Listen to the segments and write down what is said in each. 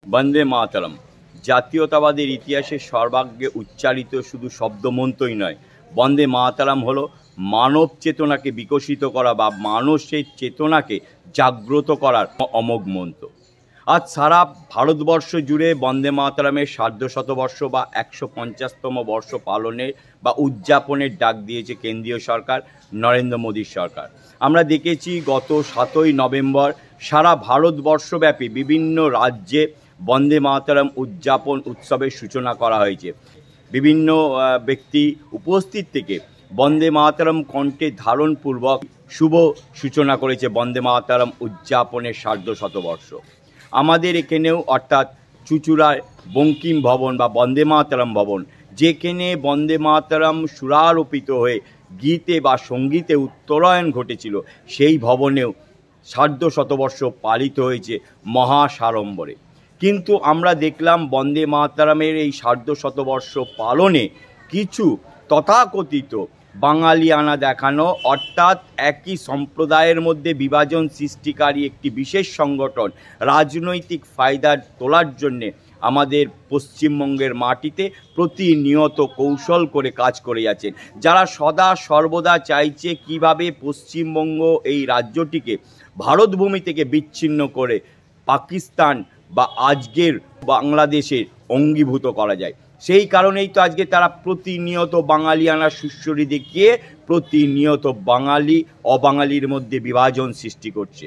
বন্দে মাতরম জাতীয়তাবাদের ইতিহাসে সর্বাগ্রে উচ্চারিত শুধু শব্দমন্ত্রই নয়, বন্দে মাতরম হলো মানব চেতনাকে বিকশিত করা বা মানুষের চেতনাকে জাগ্রত করার অমোঘ মন্ত্র। আজ সারা ভারতবর্ষ জুড়ে বন্দে মাতরমের সার্ধশতবর্ষ বা ১৫০তম বর্ষ পালনের বা উদযাপনের ডাক দিয়েছে কেন্দ্রীয় সরকার, নরেন্দ্র মোদীর সরকার। আমরা দেখেছি গত ৭ই নভেম্বর সারা ভারতবর্ষব্যাপী বিভিন্ন রাজ্যে বন্দে মাতরম উদযাপন উৎসবের সূচনা করা হয়েছে। বিভিন্ন ব্যক্তি উপস্থিত থেকে বন্দে মাতরম কণ্ঠে ধারণপূর্বক শুভ সূচনা করেছে বন্দে মাতরম উদযাপনের সার্ধশতবর্ষ। আমাদের এখানেও অর্থাৎ চুঁচুড়ায় বঙ্কিম ভবন বা বন্দে মাতরম ভবন, যেখানে বন্দে মাতরম সুরারোপিত হয়ে গীতে বা সঙ্গীতে উত্তরায়ণ ঘটেছিল, সেই ভবনেও সার্ধশতবর্ষ পালিত হয়েছে মহাসাড়ম্বরে। কিন্তু আমরা দেখলাম বন্দে মাতরমের এই সার্ধশতবর্ষ পালনে কিছু তথাকথিত বাঙালিয়ানা দেখানো, অর্থাৎ একই সম্প্রদায়ের মধ্যে বিভাজন সৃষ্টিকারী একটি বিশেষ সংগঠন রাজনৈতিক ফায়দা তোলার জন্যে আমাদের পশ্চিমবঙ্গের মাটিতে প্রতিনিয়ত কৌশল করে কাজ করে যাচ্ছেন, যারা সদা সর্বদা চাইছে কিভাবে পশ্চিমবঙ্গ এই রাজ্যটিকে ভারতভূমি থেকে বিচ্ছিন্ন করে পাকিস্তান বা আজকের বাংলাদেশের অঙ্গীভূত করা যায়। সেই কারণেই তো আজকে তারা প্রতিনিয়ত বাঙালিয়ানা সুশ্রী দেখিয়ে প্রতিনিয়ত বাঙালি অবাঙালির মধ্যে বিভাজন সৃষ্টি করছে।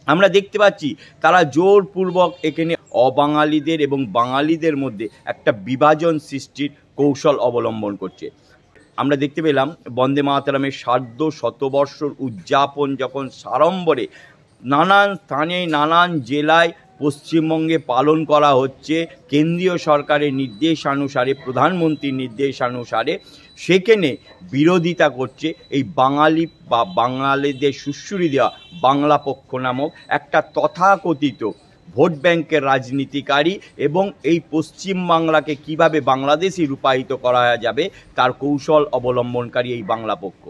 আমরা দেখতে পাচ্ছি তারা জোরপূর্বক এখানে অবাঙালিদের এবং বাঙালিদের মধ্যে একটা বিভাজন সৃষ্টির কৌশল অবলম্বন করছে। আমরা দেখতে পেলাম বন্দে মাতরমের সার্ধশতবর্ষর উদযাপন যখন সাড়ম্বরে নানান স্থানে নানান জেলায় পশ্চিমবঙ্গে পালন করা হচ্ছে কেন্দ্রীয় সরকারের নির্দেশানুসারে, প্রধানমন্ত্রীর নির্দেশানুসারে, সেখানে বিরোধিতা করছে এই বাঙালি বা বাঙালিদের সুশ্রী দেওয়া বাংলা পক্ষ নামক একটা তথাকথিত ভোট ব্যাংকের রাজনীতিকারী এবং এই পশ্চিমবাংলাকে কিভাবে বাংলাদেশে রূপায়িত করা যাবে তার কৌশল অবলম্বনকারী এই বাংলা পক্ষ।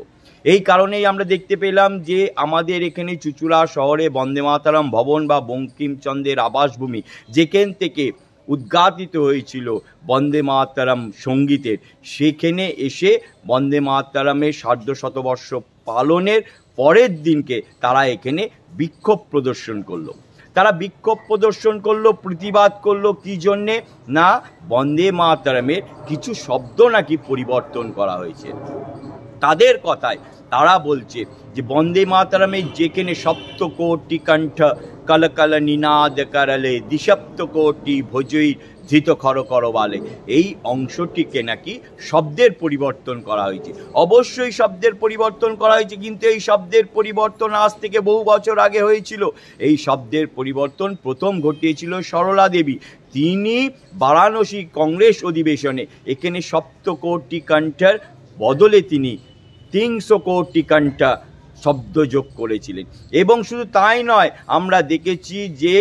এই কারণেই আমরা দেখতে পেলাম যে আমাদের এখানে চুঁচুড়া শহরে বন্দে মাতরম ভবন বা বঙ্কিমচন্দ্রের আবাসভূমি, যেখান থেকে উদ্ঘাটিত হয়েছিল বন্দে মাতরম সঙ্গীতের, সেখানে এসে বন্দে মাতরমের সার্ধশতবর্ষ পালনের পরের দিনকে তারা এখানে বিক্ষোভ প্রদর্শন করলো। তারা বিক্ষোভ প্রদর্শন করলো, প্রতিবাদ করলো কী জন্যে না, বন্দে মাতরমের কিছু শব্দ নাকি পরিবর্তন করা হয়েছে। তাদের কথায় তারা বলছে যে বন্দে মাতরমে যেখানে সপ্তকোটি কণ্ঠ কল কল নিনাদ করলে দ্বিসপ্তকোটি ভোজই ধৃত খর করবালে, এই অংশটিকে নাকি শব্দের পরিবর্তন করা হয়েছে। অবশ্যই শব্দের পরিবর্তন করা হয়েছে, কিন্তু এই শব্দের পরিবর্তন আজ থেকে বহু বছর আগে হয়েছিল। এই শব্দের পরিবর্তন প্রথম ঘটিয়েছিল সরলা দেবী। তিনি বারাণসী কংগ্রেস অধিবেশনে এখানে সপ্তকোটি কণ্ঠের বদলে তিনি ৩০০ কোটি কণ্ঠ শব্দ যোগ করেছিলেন। এবং শুধু তাই নয়, আমরা দেখেছি যে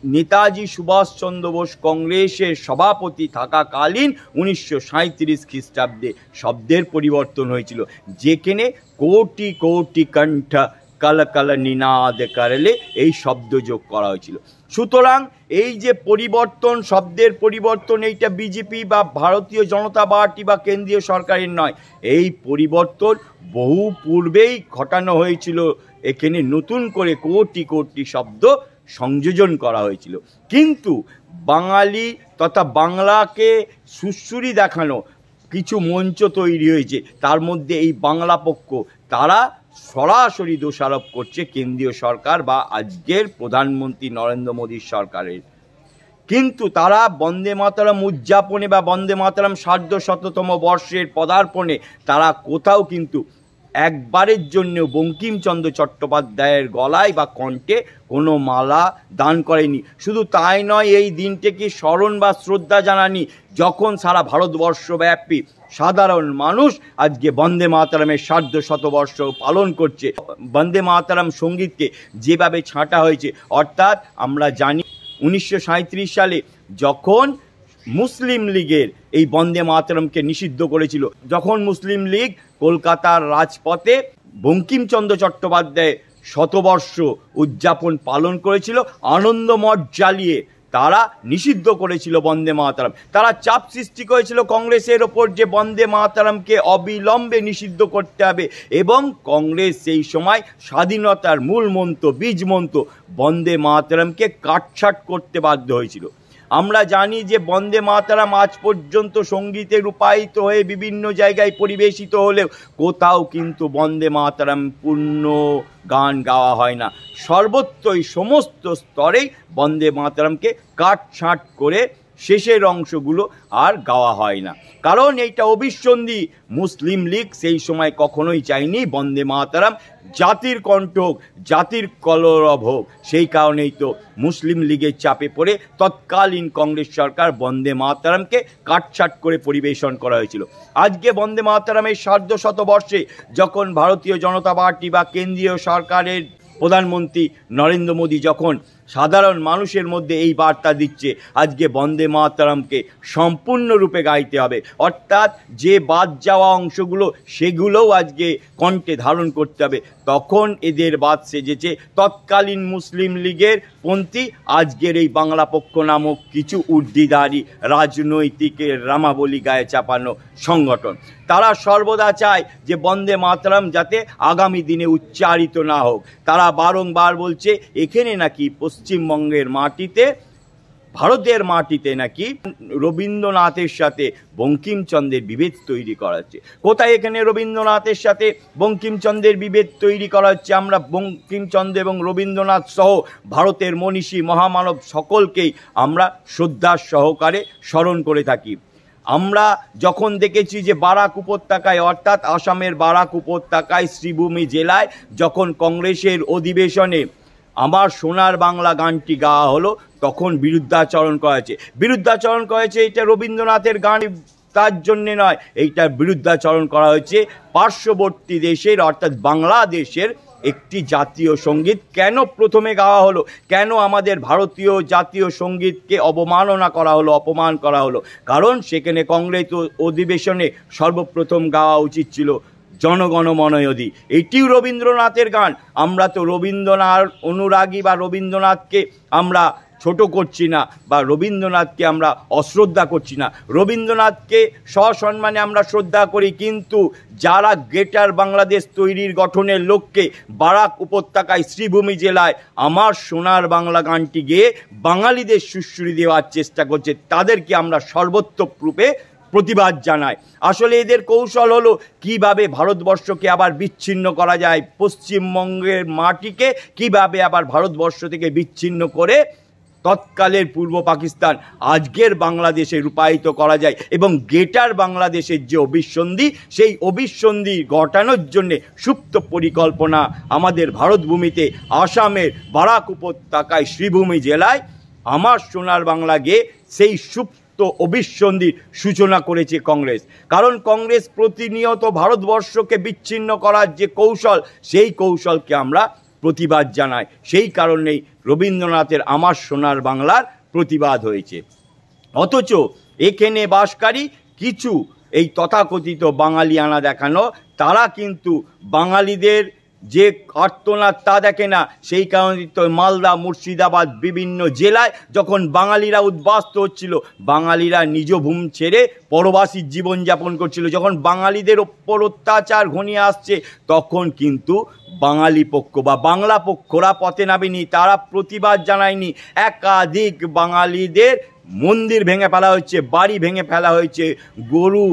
নেতাজি সুভাষচন্দ্র বোস কংগ্রেসের সভাপতি থাকাকালীন ১৯৩৭ খ্রিস্টাব্দে শব্দের পরিবর্তন হয়েছিল, যেখানে কোটি কোটি কণ্ঠ কল কল নিনাদ করলে এই শব্দ যোগ করা হয়েছিল। সুতরাং এই যে পরিবর্তন, শব্দের পরিবর্তন, এইটা বিজেপি বা ভারতীয় জনতা পার্টি বা কেন্দ্রীয় সরকারের নয়, এই পরিবর্তন বহু পূর্বেই ঘটানো হয়েছিল। এখানে নতুন করে কোটি কোটি শব্দ সংযোজন করা হয়েছিল। কিন্তু বাঙালি তথা বাংলাকে সুশ্রী দেখানো কিছু মঞ্চ তৈরি হয়েছে, তার মধ্যে এই বাংলা পক্ষ তারা সরাসরি দোষারোপ করছে কেন্দ্রীয় সরকার বা আজকের প্রধানমন্ত্রী নরেন্দ্র মোদীর সরকারের। কিন্তু তারা বন্দে মাতরম উদযাপনে বা বন্দে মাতরম সার্ধশততম বর্ষের পদার্পণে তারা কোথাও কিন্তু একবারের জন্য বঙ্কিমচন্দ্র চট্টোপাধ্যায়ের গলায় বা কণ্ঠে কোনো মালা দান করেনি। শুধু তাই নয়, এই দিনটিকে স্মরণ বা শ্রদ্ধা জানানি যখন সারা ভারতবর্ষব্যাপী সাধারণ মানুষ আজকে বন্দে মাতরমের সার্ধশতবর্ষ পালন করছে। বন্দে মাতরম সঙ্গীতকে যেভাবে ছাঁটা হয়েছে, অর্থাৎ আমরা জানি ১৯৩৭ সালে যখন মুসলিম লীগের এই বন্দে মাতরমকে নিষিদ্ধ করেছিল, যখন মুসলিম লীগ কলকাতার রাজপথে বঙ্কিমচন্দ্র চট্টোপাধ্যায় শতবর্ষ উদযাপন পালন করেছিল, আনন্দমঠ জ্বালিয়ে তারা নিষিদ্ধ করেছিল বন্দে মাতরম। তারা চাপ সৃষ্টি করেছিল কংগ্রেসের ওপর যে বন্দে মাতরমকে অবিলম্বে নিষিদ্ধ করতে হবে, এবং কংগ্রেস সেই সময় স্বাধীনতার মূল মন্ত্র, বীজ মন্ত্র বন্দে মাতরমকে কাটছাঁট করতে বাধ্য হয়েছিল। আমরা জানি যে বন্দে মাতরম আজ পর্যন্ত সঙ্গীতে রূপায়িত হয়ে বিভিন্ন জায়গায় পরিবেশিত হলেও কোথাও কিন্তু বন্দে মাতরম পূর্ণ গান গাওয়া হয় না। সর্বত্রই সমস্ত স্তরেই বন্দে মাতরমকে কাটছাঁট করে শেষের অংশগুলো আর গাওয়া হয় না, কারণ এইটা অবিসন্ধি। মুসলিম লীগ সেই সময় কখনোই চায়নি বন্দে মাতরম জাতির কণ্ঠ হোক, জাতির কলরব হোক। সেই কারণেই তো মুসলিম লীগের চাপে পড়ে তৎকালীন কংগ্রেস সরকার বন্দে মাতরমকে কাটছাঁট করে পরিবেশন করা হয়েছিল। আজকে বন্দে মাতরমের সার্ধশতবর্ষে যখন ভারতীয় জনতা পার্টি বা কেন্দ্রীয় সরকারের প্রধানমন্ত্রী নরেন্দ্র মোদী যখন সাধারণ মানুষের মধ্যে এই বার্তা দিচ্ছে আজকে বন্দে মাতরমকে সম্পূর্ণরূপে গাইতে হবে, অর্থাৎ যে বাদ যাওয়া অংশগুলো সেগুলোও আজকে কণ্ঠে ধারণ করতে হবে, তখন এদের বাদ সেজেছে তৎকালীন মুসলিম লীগের পন্থী আজকের এই বাংলা পক্ষ নামক কিছু উর্দিধারী রাজনৈতিকের রামাবলী গায়ে চাপানো সংগঠন। তারা সর্বদা চায় যে বন্দে মাতরম যাতে আগামী দিনে উচ্চারিত না হোক। তারা বারংবার বলছে এখানে নাকি পশ্চিমবঙ্গের মাটিতে, ভারতের মাটিতে নাকি রবীন্দ্রনাথের সাথে বঙ্কিমচন্দ্রের বিভেদ তৈরি করা হচ্ছে। কোথায় এখানে রবীন্দ্রনাথের সাথে বঙ্কিমচন্দ্রের বিভেদ তৈরি করা হচ্ছে? আমরা বঙ্কিমচন্দ্র এবং রবীন্দ্রনাথ সহ ভারতের মনীষী মহামানব সকলকেই আমরা শ্রদ্ধার সহকারে স্মরণ করে থাকি। আমরা যখন দেখেছি যে বারাক উপত্যকায়, অর্থাৎ আসামের বারাক উপত্যকায় শ্রীভূমি জেলায় যখন কংগ্রেসের অধিবেশনে আমার সোনার বাংলা গানটি গাওয়া হলো, তখন বিরুদ্ধাচরণ করা হয়েছে। এটা রবীন্দ্রনাথের গান তার জন্যে নয়, এইটার বিরুদ্ধাচরণ করা হয়েছে পার্শ্ববর্তী দেশের অর্থাৎ বাংলাদেশের একটি জাতীয় সঙ্গীত। কেন প্রথমে গাওয়া হলো? কেন আমাদের ভারতীয় জাতীয় সঙ্গীতকে অবমাননা করা হলো, অপমান করা হলো? কারণ সেখানে কংগ্রেস অধিবেশনে সর্বপ্রথম গাওয়া উচিত ছিল জনগণ মন অধি। এটিও রবীন্দ্রনাথের গান। আমরা তো রবীন্দ্রনাথ অনুরাগী বা রবীন্দ্রনাথকে আমরা ছোট করছি না বা রবীন্দ্রনাথকে আমরা অশ্রদ্ধা করছি না। রবীন্দ্রনাথকে সসম্মানে আমরা শ্রদ্ধা করি, কিন্তু যারা গ্রেটার বাংলাদেশ তৈরির গঠনের লক্ষ্যে বারাক উপত্যকায় শ্রীভূমি জেলায় আমার সোনার বাংলা গানটি গেয়ে বাঙালিদের সুশ্রী দেওয়ার চেষ্টা করছে, তাদেরকে আমরা সর্বোচ্চরূপে প্রতিবাদ জানায়। আসলে এদের কৌশল হলো কিভাবে ভারতবর্ষকে আবার বিচ্ছিন্ন করা যায়, পশ্চিমবঙ্গের মাটিকে কিভাবে আবার ভারতবর্ষ থেকে বিচ্ছিন্ন করে তৎকালের পূর্ব পাকিস্তান আজকের বাংলাদেশে রূপায়িত করা যায়, এবং গ্রেটার বাংলাদেশের যে অভিসন্ধি, সেই অভিসন্ধি ঘটানোর জন্যে সুপ্ত পরিকল্পনা আমাদের ভারতভূমিতে আসামের বারাক উপত্যকায় শ্রীভূমি জেলায় আমার সোনার বাংলা গেয়ে সেই সুপ্ত অভিসন্ধির সূচনা করেছে কংগ্রেস। কারণ কংগ্রেস প্রতিনিয়ত ভারতবর্ষকে বিচ্ছিন্ন করার যে কৌশল, সেই কৌশলকে আমরা প্রতিবাদ জানাই। সেই কারণেই রবীন্দ্রনাথের আমার সোনার বাংলার প্রতিবাদ হয়েছে। অথচ এখানে বাসকারী কিছু এই তথাকথিত বাঙালিয়ানা দেখানো, তারা কিন্তু বাঙালিদের যে আর্তনাদ তা দেখে না। সেই কারণে তো মালদা, মুর্শিদাবাদ বিভিন্ন জেলায় যখন বাঙালিরা উদ্বাস্ত হচ্ছিল, বাঙালিরা নিজ ভূমি ছেড়ে পরবাসীর জীবনযাপন করছিল, যখন বাঙালিদের ওপর অত্যাচার ঘনিয়ে আসছে, তখন কিন্তু বাঙালি পক্ষ বা বাংলা পক্ষরা পথে নামেনি, তারা প্রতিবাদ জানায়নি। একাধিক বাঙালিদের মন্দির ভেঙে ফেলা হচ্ছে, বাড়ি ভেঙে ফেলা হয়েছে, গরু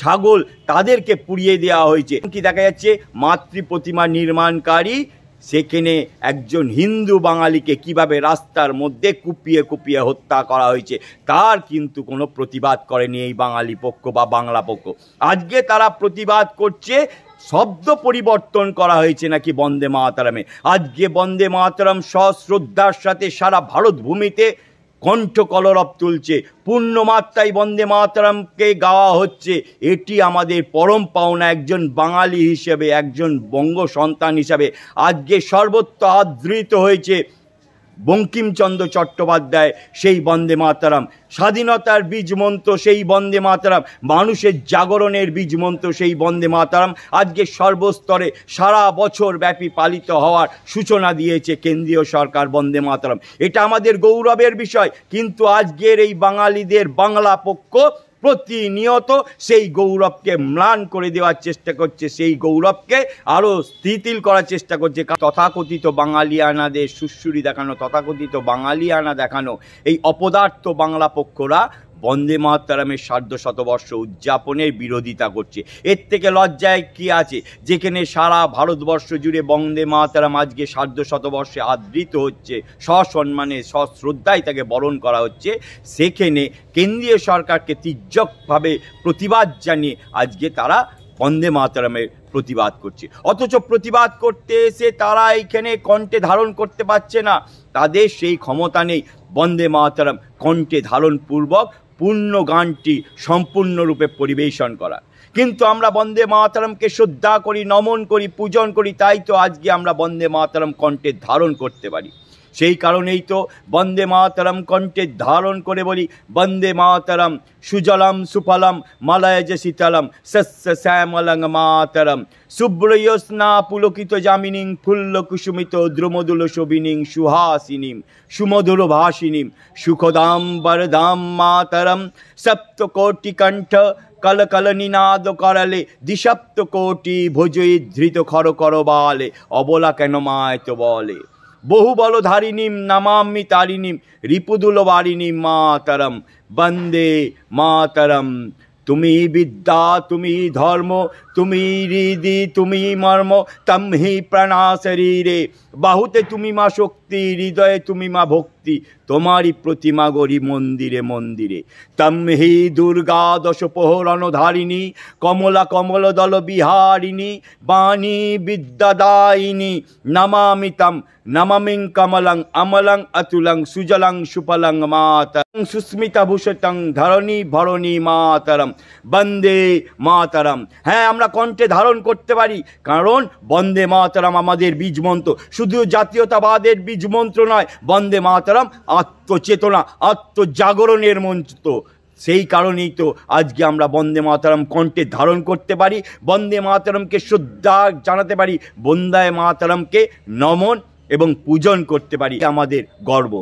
ছাগল তাদেরকে পুড়িয়ে দেওয়া হয়েছে। কি দেখা যাচ্ছে, মাতৃ প্রতিমা নির্মাণকারী সেখানে একজন হিন্দু বাঙালিকে কিভাবে রাস্তার মধ্যে কুপিয়ে কুপিয়ে হত্যা করা হয়েছে, তার কিন্তু কোনো প্রতিবাদ করেনি এই বাঙালি পক্ষ বা বাংলা পক্ষ। আজকে তারা প্রতিবাদ করছে, শব্দ পরিবর্তন করা হয়েছে নাকি বন্দে মাতরমে। আজকে বন্দে মাতরম সশ্রদ্ধার সাথে সারা ভারত ভূমিতে কণ্ঠ কলরব তুলছে, পূর্ণমাত্রায় বন্দে মাতরমকে গাওয়া হচ্ছে। এটি আমাদের পরম পাওনা একজন বাঙালি হিসেবে, একজন বঙ্গ সন্তান হিসাবে। আজকে সর্বত্র আদৃত হয়েছে বঙ্কিমচন্দ্র চট্টোপাধ্যায় সেই বন্দে মাতরম, স্বাধীনতার বীজ মন্ত্র সেই বন্দে মাতরম, মানুষের জাগরণের বীজ মন্ত্র সেই বন্দে মাতরম আজকে সর্বস্তরে সারা বছর ব্যাপী পালিত হওয়ার সূচনা দিয়েছে কেন্দ্রীয় সরকার বন্দে মাতরম। এটা আমাদের গৌরবের বিষয়, কিন্তু আজকের এই বাঙালিদের বাংলা পক্ষ প্রতিনিয়ত সেই গৌরবকে ম্লান করে দেওয়ার চেষ্টা করছে, সেই গৌরবকে আরও স্থিতিল করার চেষ্টা করছে। তথাকথিত বাঙালিয়ানাদের সুশ্রুরি দেখানো, তথাকথিত বাঙালিয়ানা দেখানো এই অপদার্থ বাংলা পক্ষরা বন্দে মাতরমের সার্ধশতবর্ষ উদযাপনের বিরোধিতা করছে। এর থেকে লজ্জায় কি আছে, যেখানে সারা ভারতবর্ষ জুড়ে বন্দে মাতরম আজকে সার্ধশতবর্ষে আদৃত হচ্ছে, সসম্মানে সশ্রদ্ধায় তাকে বরণ করা হচ্ছে, সেখানে কেন্দ্রীয় সরকারকে তীর্যকভাবে প্রতিবাদ জানিয়ে আজকে তারা বন্দে মাতরমের প্রতিবাদ করছে। অথচ প্রতিবাদ করতে এসে তারা এইখানে কণ্ঠে ধারণ করতে পারছে না, তাদের সেই ক্ষমতা নেই বন্দে মাতরম কণ্ঠে ধারণপূর্বক পূর্ণ গানটি সম্পূর্ণরূপে পরিবেশন করা। কিন্তু আমরা বন্দে মাতরমকে শ্রদ্ধা করি, নমন করি, পূজন করি, তাই তো আজকে আমরা বন্দে মাতরম কণ্ঠে ধারণ করতে পারি। সেই কারণেই তো বন্দে মাতরম কণ্ঠে ধারণ করে বলি, বন্দে মাতরম সুজলম সুফলম মলয়জ শীতলম শস্য শ্যামলং মাতরম শুভ্রয়োস্না পুলকিত জামিনীং ফুল্ল কুসুমিত দ্রুমদুল শোভিনীং সুহাসিনীম সুমধুর ভাসিনীম সুখদাম বরদাম মাতরম সপ্তকোটি কণ্ঠ কল কল নিনাদ করলে দ্বিসপ্ত কোটি ভুজই ধৃত খর কর বালে অবলা কেন মায় তো বলে বহু বলধারিণীম নমামি তারিণীম রিপুদুল বারিণীম মাতরম বন্দে মাতরম। তুমি বিদ্যা, তুমি ধর্ম, তুমি হৃদি, তুমি মর্ম, তম হি প্রাণা শরীরে বাহুতে তুমি মা শক্তি, হৃদয়ে তুমি মা ভক্তি, তোমারই প্রতিমা গড়ি মন্দিরে মন্দিরে। তম হি দুর্গা দশ প্রহরণধারিণী কমলা কমল দল বিহারিণী বাণী বিদ্যাদায়িনী নমামি তম নমামিং কমলং অমলং অতুলং সুজলং সুফলং মাতরং সুস্মিতা ভূষিতং ধরণী ভরণী মাতরম বন্দে মাতরম। হ্যাঁ, আমরা কণ্ঠে ধারণ করতে পারি, কারণ বন্দে মাতরম আমাদের বীজ মন্ত্র। শুধু জাতীয়তাবাদের বীজ মন্ত্র নয়, বন্দে মাতরম আত্মচেতনা, আত্মজাগরণের মন্ত্র। সেই কারণেই তো আজকে আমরা বন্দে মাতরম কণ্ঠে ধারণ করতে পারি, বন্দে মাতরমকে শ্রদ্ধা জানাতে পারি, বন্দে মাতরমকে নমন এবং পূজন করতে পারি, আমাদের গর্ব।